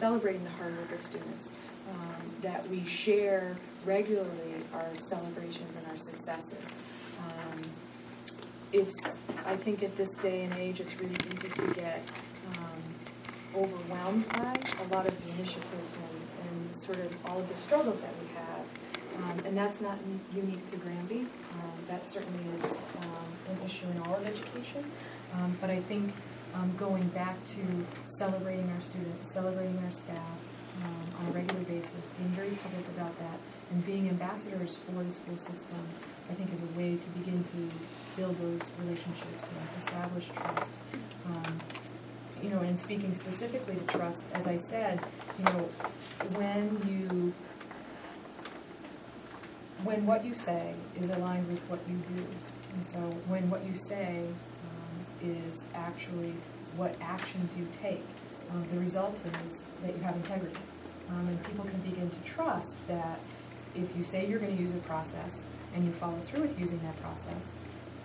celebrating the hard work of students, that we share regularly our celebrations and our successes. I think at this day and age, it's really easy to get overwhelmed by a lot of the initiatives and sort of all of the struggles that we have. And that's not unique to Granby. That certainly is an issue in all of education. But I think going back to celebrating our students, celebrating our staff on a regular basis, being very public about that, and being ambassadors for the school system, I think is a way to begin to build those relationships and establish trust. And speaking specifically to trust, as I said, when what you say is aligned with what you do, and so when what you say is actually what actions you take, the result is that you have integrity. And people can begin to trust that if you say you're going to use a process and you follow through with using that process,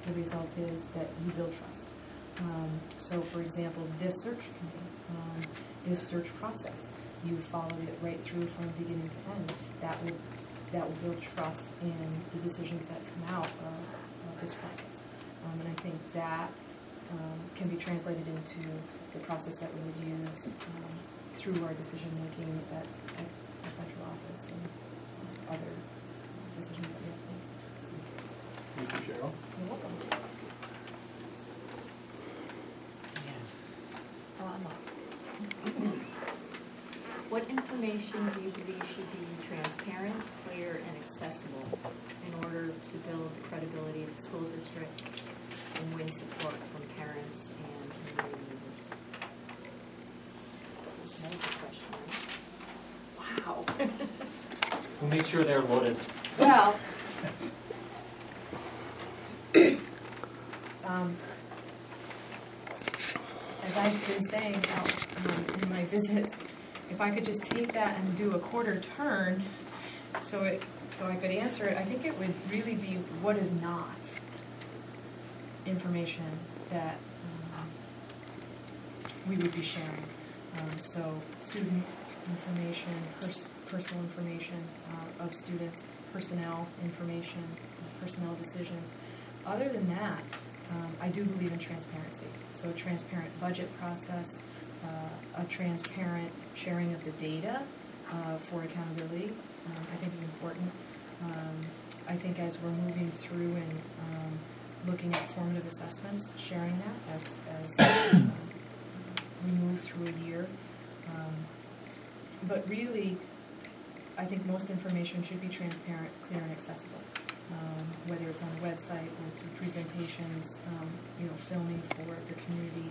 the result is that you build trust. So, for example, this search committee, this search process, you followed it right through from beginning to end. That will build trust in the decisions that come out of this process. And I think that can be translated into the process that we would use through our decision making at central office and other decisions that we have to make. Thank you, Cheryl. You're welcome. What information do you believe should be transparent, clear, and accessible in order to build the credibility of the school district and win support from parents and community members? That's a question, right? Wow. We'll make sure they're loaded. Well, as I've been saying in my visits, if I could just take that and do a quarter turn so I could answer it, I think it would really be what is not information that we would be sharing. So student information, personal information of students, personnel information, personnel decisions. Other than that, I do believe in transparency. So a transparent budget process, a transparent sharing of the data for accountability, I think is important. I think as we're moving through and looking at formative assessments, sharing that as we move through a year. But really, I think most information should be transparent, clear, and accessible. Whether it's on the website or through presentations, filming for the community,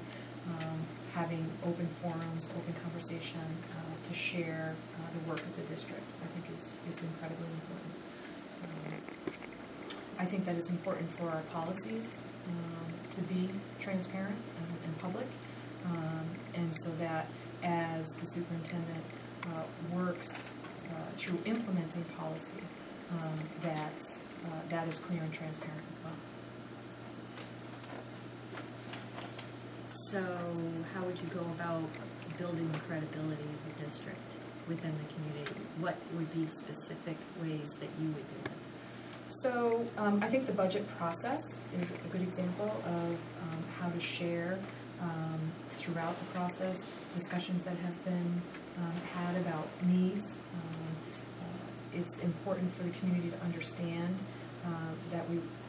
having open forums, open conversation to share the work of the district, I think is incredibly important. I think that it's important for our policies to be transparent and public, and so that as the superintendent works through implementing policy, that is clear and transparent as well. So how would you go about building the credibility of the district within the community? What would be specific ways that you would do it? So I think the budget process is a good example of how to share throughout the process discussions that have been had about needs. It's important for the community to understand that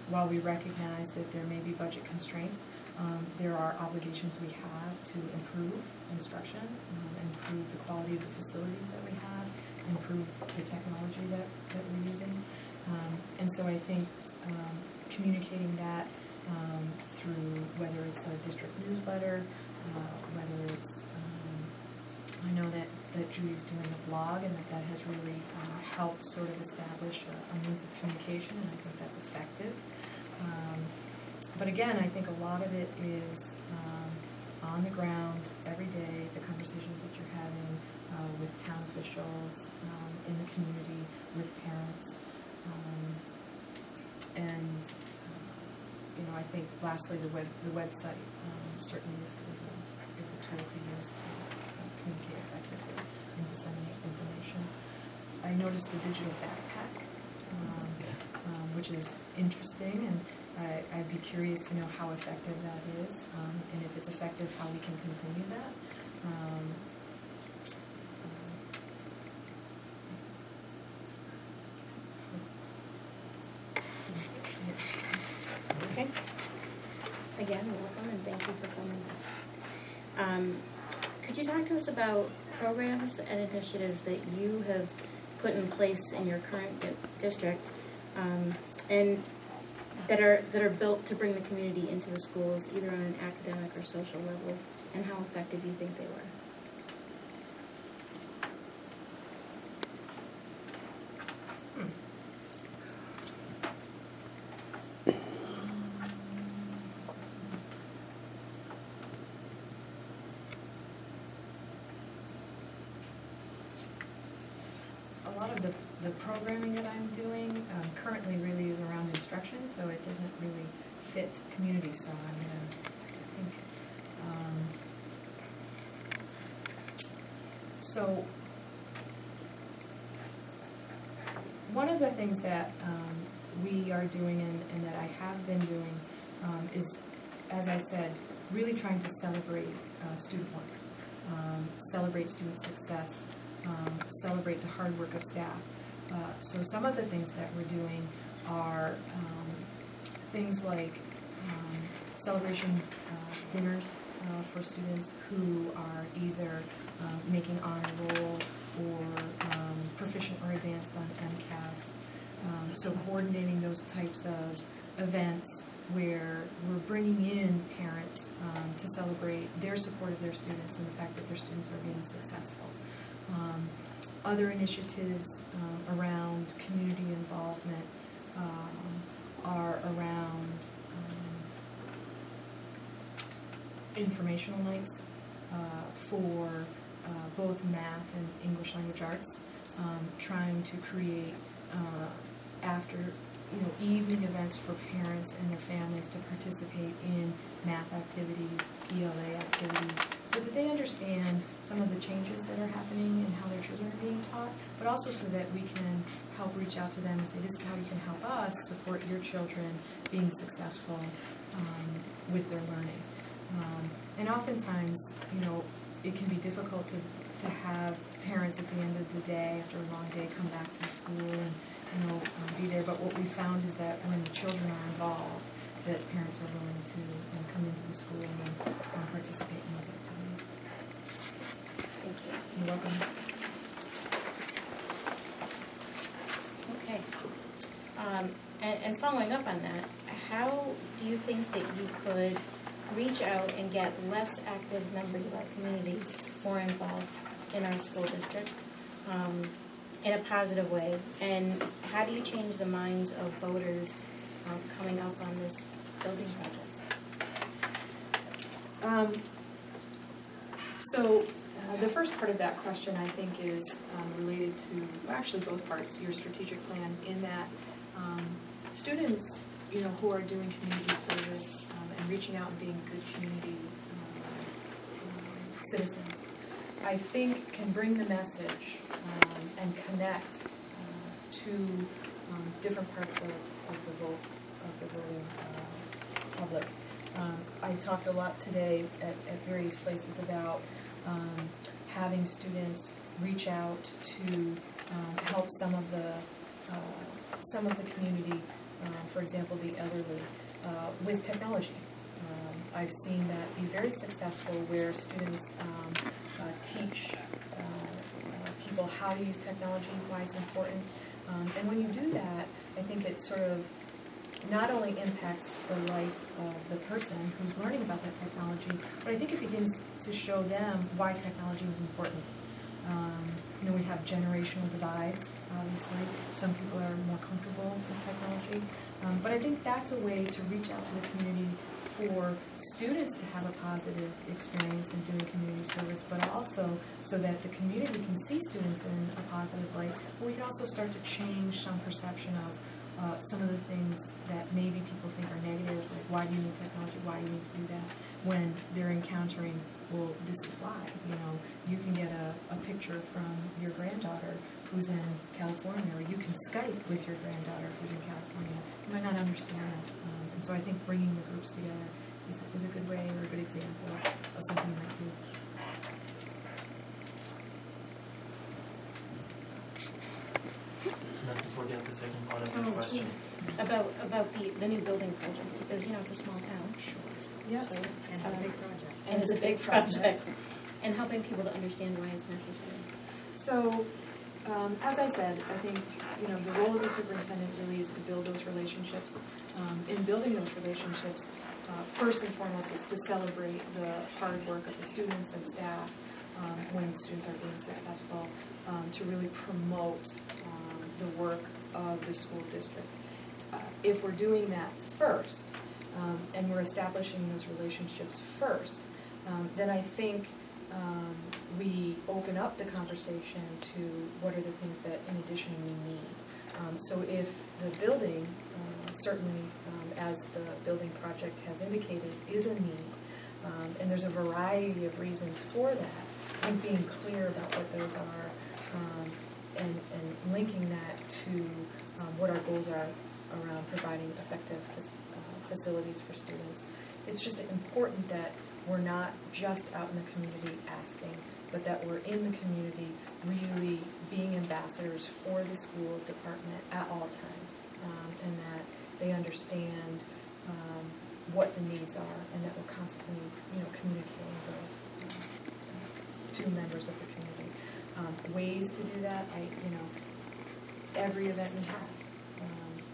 while we recognize that there may be budget constraints, there are obligations we have to improve instruction, improve the quality of the facilities that we have, improve the technology that we're using. And so I think communicating that through whether it's a district newsletter, whether it's, I know that Julie's doing a blog and that has really helped sort of establish a means of communication, and I think that's effective. But again, I think a lot of it is on the ground every day, the conversations that you're having with town officials, in the community, with parents. I think lastly the website certainly is a tool to use to communicate effectively. can disseminate information. I noticed the digital backpack, which is interesting, and I'd be curious to know how effective that is, and if it's effective, how we can continue that. Okay. Again, welcome and thank you for coming. Could you talk to us about programs and initiatives that you have put in place in your current district, and that are built to bring the community into the schools, either on an academic or social level, and how effective you think they were? A lot of the programming that I'm doing currently really is around instruction, so it doesn't really fit community. So I'm going to think. So one of the things that we are doing and that I have been doing is, as I said, really trying to celebrate student work, celebrate student success, celebrate the hard work of staff. So some of the things that we're doing are things like celebration dinners for students who are either making honor roll or proficient or advanced on MCAS. So coordinating those types of events where we're bringing in parents to celebrate their support of their students and the fact that their students are being successful. Other initiatives around community involvement are around informational nights for both math and English language arts, trying to create evening events for parents and their families to participate in math activities, ELA activities, so that they understand some of the changes that are happening and how their children are being taught, but also so that we can help reach out to them and say, this is how you can help us support your children being successful with their learning. And oftentimes, it can be difficult to have parents at the end of the day, after a long day, come back to the school and be there. But what we found is that when the children are involved, that parents are willing to come into the school and participate in those activities. Thank you. You're welcome. Okay. And following up on that, how do you think that you could reach out and get less active members of our community more involved in our school district in a positive way? And how do you change the minds of voters coming up on this building project? So the first part of that question, I think, is related to, well, actually both parts, your strategic plan, in that students, who are doing community service and reaching out and being good community citizens, I think can bring the message and connect to different parts of the voting public. I talked a lot today at various places about having students reach out to help some of the community, for example, the elderly, with technology. I've seen that be very successful where students teach people how to use technology, why it's important. And when you do that, I think it sort of not only impacts the life of the person who's learning about that technology, but I think it begins to show them why technology is important. We have generational divides, obviously. Some people are more comfortable with technology. But I think that's a way to reach out to the community for students to have a positive experience in doing community service, but also so that the community can see students in a positive light. But we can also start to change some perception some of the things that maybe people think are negative, like why do you need technology, why do you need to do that, when they're encountering, well, this is why. You can get a picture from your granddaughter who's in California, or you can Skype with your granddaughter who's in California. You might not understand that. And so I think bringing the groups together is a good way or a good example of something you might do. Not to forget the second part of your question. About the new building project, because, it's a small town. Sure. Yeah. So, And it's a big project. and it's a big project. And helping people to understand why it's necessary. So, as I said, I think, the role of the superintendent really is to build those relationships. In building those relationships, first and foremost is to celebrate the hard work of the students and staff when students are being successful, to really promote the work of the school district. If we're doing that first, and we're establishing those relationships first, then I think we open up the conversation to what are the things that in addition we need. So if the building, certainly as the building project has indicated, is a need, and there's a variety of reasons for that, I think being clear about what those are and linking that to what our goals are around providing effective facilities for students. It's just important that we're not just out in the community asking, but that we're in the community really being ambassadors for the school department at all times, and that they understand what the needs are, and that we're constantly, communicating those to members of the community. Ways to do that, every event we have,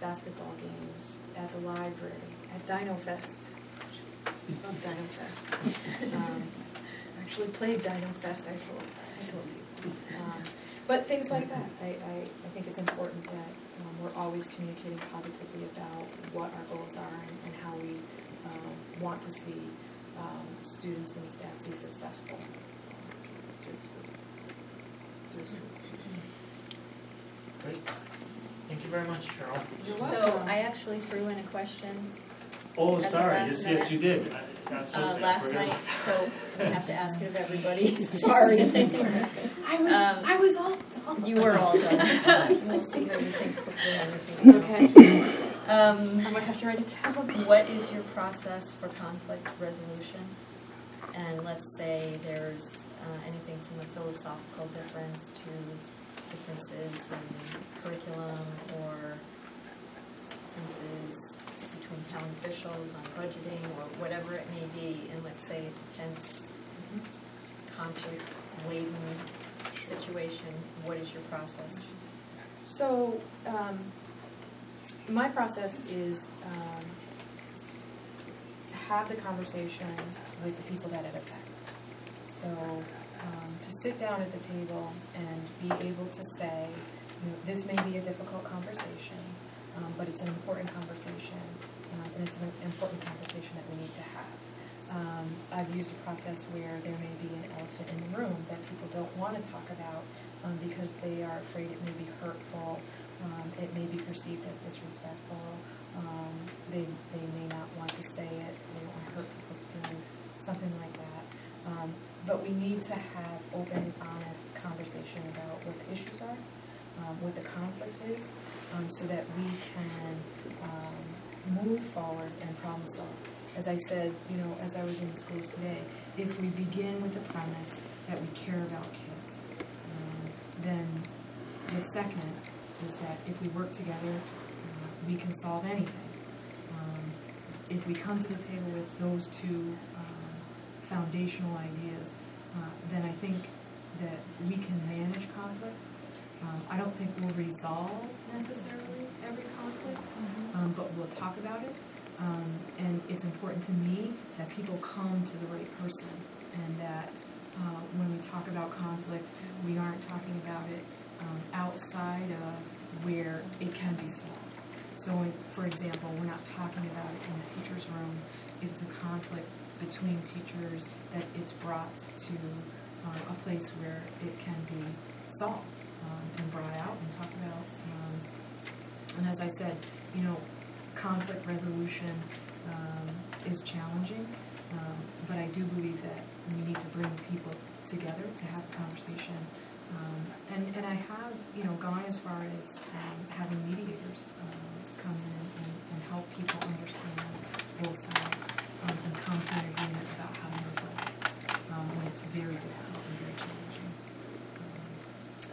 basketball games, at the library, at Dino Fest. I love Dino Fest. Actually played Dino Fest, I told you. But things like that. I think it's important that we're always communicating positively about what our goals are and how we want to see students and staff be successful through school. Great. Thank you very much, Cheryl. You're So welcome. I actually threw in a question Oh, At the sorry. last Yes, you did. Absolutely. I last forgot. night, so I have to ask it of everybody. Sorry. I was all done. You were all done. We'll see how you think quickly on your feet. Okay. Um, I might have to write it down. What is your process for conflict resolution? And let's say there's anything from a philosophical difference to differences in curriculum or differences between town officials on budgeting or whatever it may be, and let's say it's a tense, conflict-laden situation. What is your process? So, my process is to have the conversation with the people that it affects. So, to sit down at the table and be able to say, this may be a difficult conversation, but it's an important conversation, and it's an important conversation that we need to have. I've used a process where there may be an elephant in the room that people don't want to talk about because they are afraid it may be hurtful, it may be perceived as disrespectful, they may not want to say it, they don't want to hurt people's feelings, something like that. But we need to have open, honest conversation about what the issues are, what the conflict is, so that we can move forward and problem solve. As I said, as I was in the schools today, if we begin with the premise that we care about kids, then the second is that if we work together, we can solve anything. If we come to the table with those two foundational ideas, then I think that we can manage conflict. I don't think we'll resolve necessarily every conflict, but we'll talk about it. And it's important to me that people come to the right person, and that when we talk about conflict, we aren't talking about it outside of where it can be solved. So, for example, we're not talking about it in the teacher's room. If it's a conflict between teachers, that it's brought to a place where it can be solved and brought out and talked about And as I said, conflict resolution is challenging, but I do believe that we need to bring people together to have a conversation. And I have, gone as far as having mediators come in and help people understand both sides and come to an agreement about how to move forward. And it's very difficult and very challenging.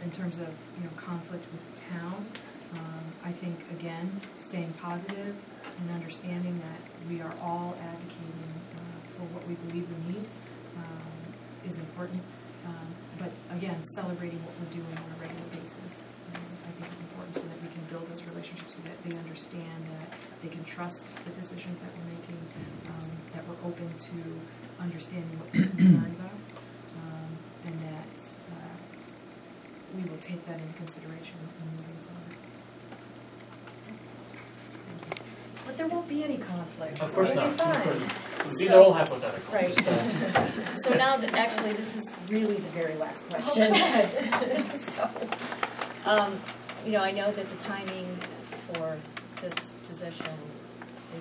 In terms of, conflict with the town, I think, again, staying positive and understanding that we are all advocating for what we believe we need is important. But again, celebrating what we're doing on a regular basis, I think is important so that we can build those relationships so that they understand that they can trust the decisions that we're making, that we're open to understanding what their concerns are, and that we will take that into consideration in moving forward. But there won't be any conflict. Of course It'll not. be fine. Of course. These are all hypothetical. Right. So now that, actually, this is really the very last question. So, I know that the timing for this position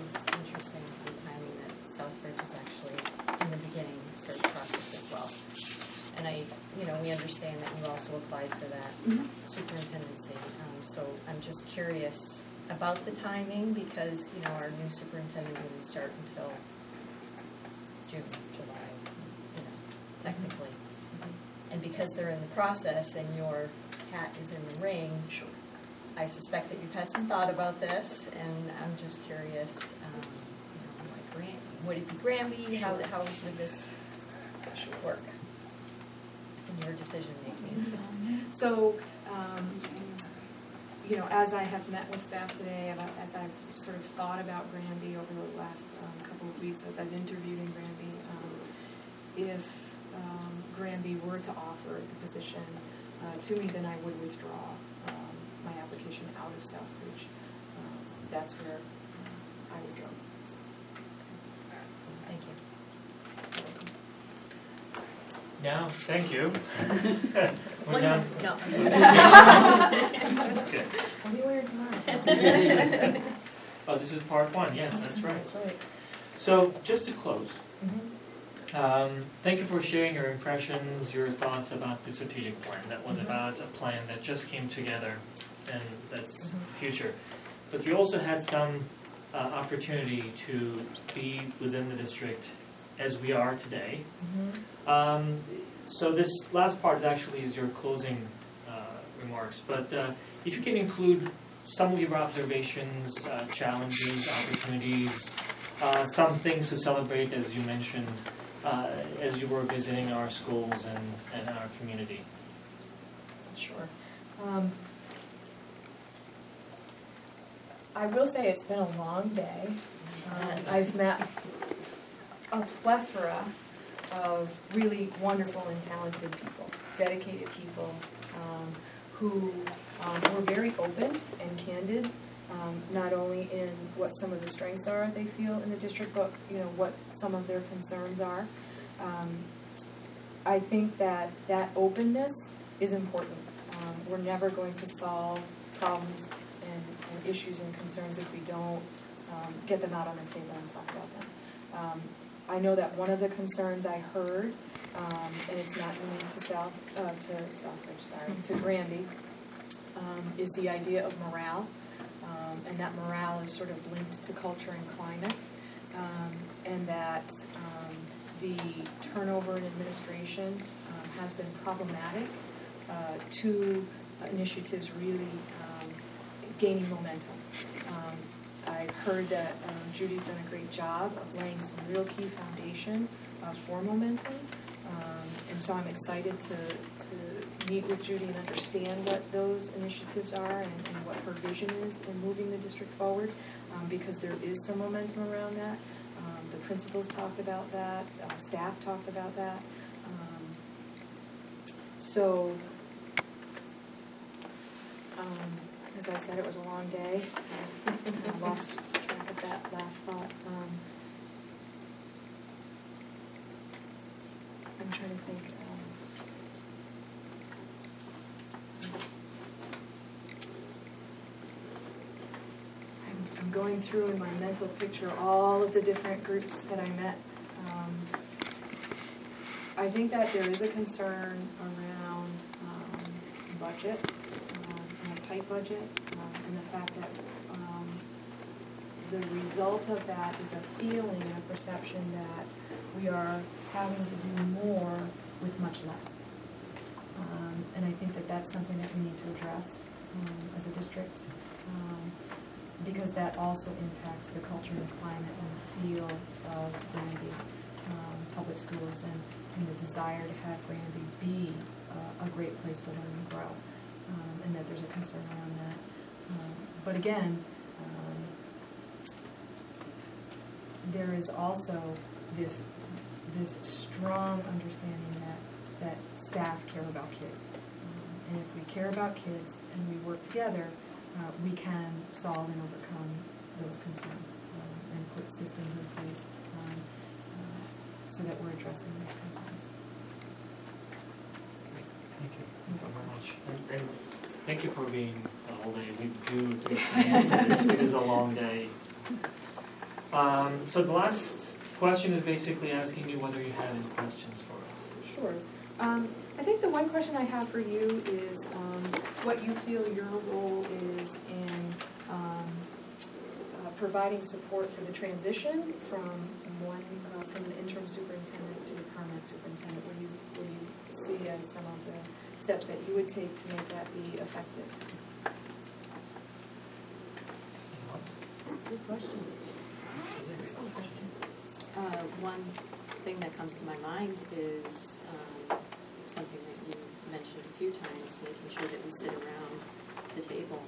is interesting, the timing that Southbridge is actually in the beginning search process as well. And we understand that you also applied for that superintendency. So I'm just curious about the timing because, our new superintendent wouldn't start until June, July, technically. And because they're in the process and your hat is in the ring, I suspect that you've had some thought about this, and I'm just curious, would it be Granby? How would this work in your decision making? So, as I have met with staff today, as I've sort of thought about Granby over the last couple of weeks, as I've interviewed in Granby, if Granby were to offer the position to me, then I would withdraw my application out of Southbridge. That's where I would go. Thank you. Now, thank you. We're One done. more. No. Okay. I'll be wearing tomorrow. Oh, this is part one. Yes, that's right. That's right. So, just to close, Mm-hmm. thank you for sharing your impressions, your thoughts about the strategic plan. That was Mhm. about a plan that just came together, and that's Mhm. future. But you also had some opportunity to be within the district as we are today. Mm-hmm. So this last part actually is your closing remarks, but if you can include some of your observations, challenges, opportunities, some things to celebrate, as you mentioned, as you were visiting our schools and our community. Sure. I will say it's been a long day. I've met a plethora of really wonderful and talented people, dedicated people, who were very open and candid, not only in what some of the strengths are they feel in the district, but what some of their concerns are. I think that openness is important. We're never going to solve problems and issues and concerns if we don't get them out on the table and talk about them. I know that one of the concerns I heard, and it's not unique to to Granby, is the idea of morale, and that morale is sort of linked to culture and climate, and that the turnover in administration has been problematic to initiatives really gaining momentum. I've heard that Judy's done a great job of laying some real key foundation for momentum, and so I'm excited to meet with Judy and understand what those initiatives are and what her vision is in moving the district forward, because there is some momentum around that. The principals talked about that, staff talked about that. As I said, it was a long day. I lost track of that last thought. I'm trying to think. going through in my mental picture all of the different groups that I met. I think that there is a concern around budget, and a tight budget, and the fact that the result of that is a feeling and a perception that we are having to do more with much less. And I think that that's something that we need to address as a district, because that also impacts the culture and climate and the feel of Granby public schools and the desire to have Granby be a great place to learn and grow, and that there's a concern around that. But again, there is also this strong understanding that staff care about kids. And if we care about kids and we work together, we can solve and overcome those concerns and put systems in place so that we're addressing those concerns. Thank you very much. And thank you for being the whole day. We do take time. It is a long day. So the last question is basically asking you whether you have any questions for us. Sure. I think the one question I have for you is what you feel your role is in providing support for the transition from the interim superintendent to the permanent superintendent. What do you see as some of the steps that you would take to make that be effective? Good question. Excellent question. One thing that comes to my mind is something that you mentioned a few times, making sure that we sit around the table,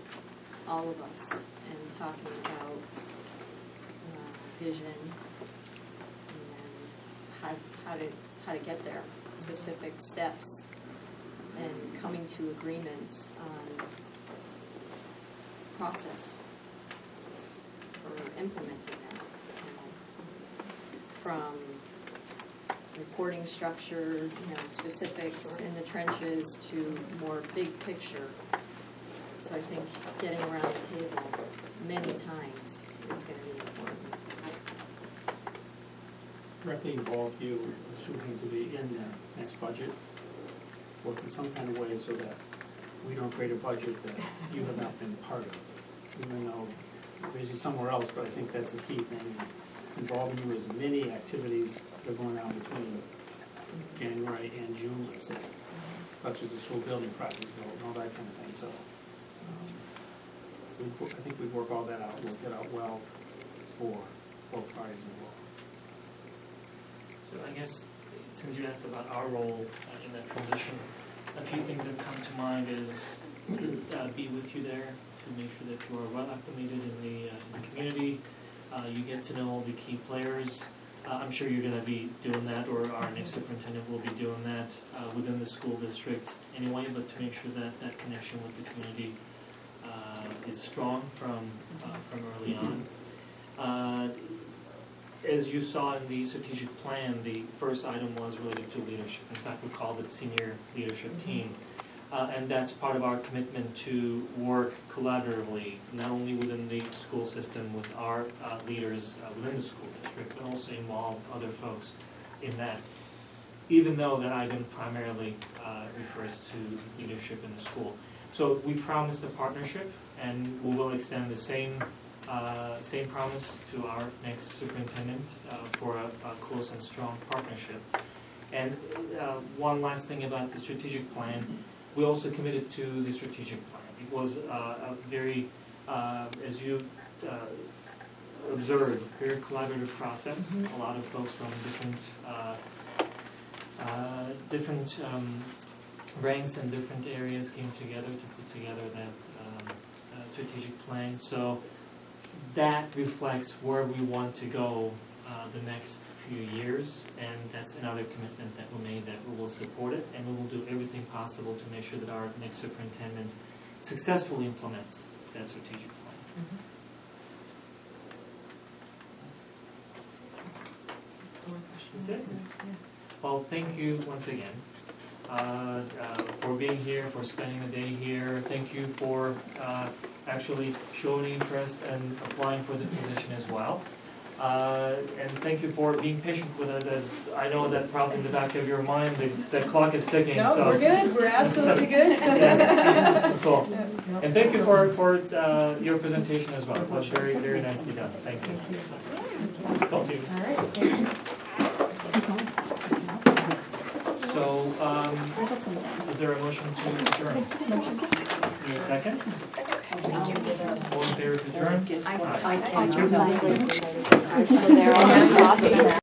all of us, and talking about vision and how to get there, specific steps, and coming to agreements on process for implementing that. From reporting structure, specifics in the trenches to more big picture. So I think getting around the table many times is going to be important. Directly involve you, assuming to be in the next budget, work in some kind of way so that we don't create a budget that you have not been part of. Even though basically somewhere else, but I think that's a key thing. Involving you as many activities that are going on between January and June, let's say, such as the school building project and all that kind of thing. So I think we'd work all that out, work it out well for both parties involved. So I guess since you asked about our role in that transition, a few things that come to mind is be with you there to make sure that you are well acclimated in the community. You get to know all the key players. I'm sure you're going to be doing that, or our next superintendent will be doing that within the school district anyway, but to make sure that that connection with the community is strong from early on. As you saw in the strategic plan, the first item was related to leadership. In fact, we called it Senior Leadership Team. And that's part of our commitment to work collaboratively, not only within the school system with our leaders within the school district, but also involve other folks in that, even though that item primarily refers to leadership in the school. So we promised a partnership, and we will extend the same promise to our next superintendent for a close and strong partnership. And one last thing about the strategic plan. We also committed to the strategic plan. It was a very, as you observed, very collaborative process. A lot of folks from different ranks and different areas came together to put together that strategic plan. So that reflects where we want to go the next few years, and that's another commitment that we made, that we will support it, and we will do everything possible to make sure that our next superintendent successfully implements that strategic plan. That's it. Well, thank you once again for being here, for spending the day here. Thank you for actually showing interest and applying for the position as well. And thank you for being patient with us, as I know that probably in the back of your mind, the clock is ticking, No, so. we're good, we're absolutely good. Yeah. Cool. No. And thank you for your presentation as well. It was very, very nicely done. Thank you. Thank you. All right. So, is there a motion to adjourn? Is there a second? All in favor to adjourn? I'm still there, I'll have coffee.